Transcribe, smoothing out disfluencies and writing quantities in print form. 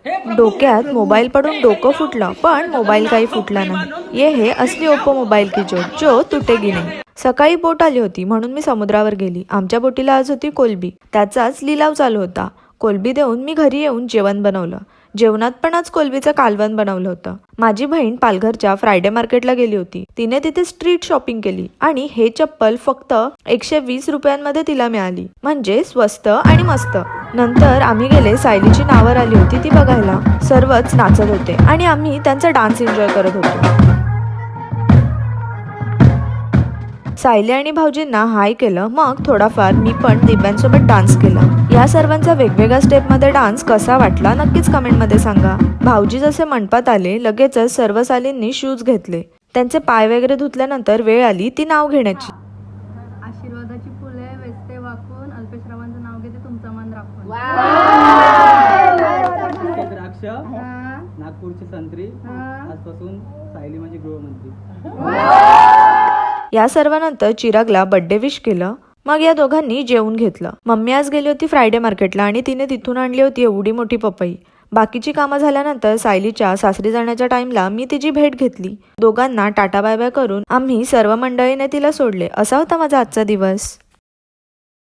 डोक्यात मोबाईल पडून डोकं फुटलं, पण मोबाईल काही फुटला नाही। ये हे असली ओप्पो मोबाईल की जो तुटेगी नाही। सकाळी बोट आली होती म्हणून मी समुद्रावर गेली। आमच्या बोटीला आज होती कोलंबी, त्याचाच लिलाव चालू होता। कोलंबी देऊन मी घरी येऊन जेवण बनवलं। जेवणात पण आज कोलंबीचं कालवण बनवलं होतं। माझी बहीण पालघरच्या फ्रायडे मार्केटला गेली होती। तिने तिथे स्ट्रीट शॉपिंग केली आणि हे चप्पल फक्त 120 रुपयांमध्ये तिला मिळाली, म्हणजे स्वस्त आणि मस्त। नंतर आम्ही गेले, सायलीची नावर आली होती ती बघायला। सर्वच नाचत होते आणि आम्ही त्यांचा डान्स एन्जॉय करत होतो। सायली आणि भाऊजींना हाय केलं, मग थोडाफार मी पण दिव्यांसोबत डान्स केला। या सर्वांचा वेगवेगळ्या स्टेपमध्ये डान्स कसा वाटला नक्कीच कमेंटमध्ये सांगा। भाऊजी जसे मंडपात आले लगेचच सर्व सालींनी शूज घेतले। त्यांचे पाय वगैरे धुतल्यानंतर वेळ आली ती नाव घेण्याची। आशीर्वादाची फुले वेचते वाकून, अल्पेशरावांचं नाव घेते तुमचं मन राखून। द्राक्ष नागपूरची संत्री, आजपासून सायली म्हणजे गृहमंत्री। या सर्वांनंतर चिरागला बर्थडे विश केलं, मग या दोघांनी जेवून घेतलं। मम्मी आज गेली होती फ्रायडे मार्केटला आणि तिने तिथून आणली होती एवढी मोठी पपई। बाकीची कामं झाल्यानंतर सायलीच्या सासरी जाण्याच्या टाइमला मी तिची भेट घेतली। दोघांना टाटा बाय बाय करून आम्ही सर्व मंडळीने तिला सोडले। असा होता माझा आजचा दिवस।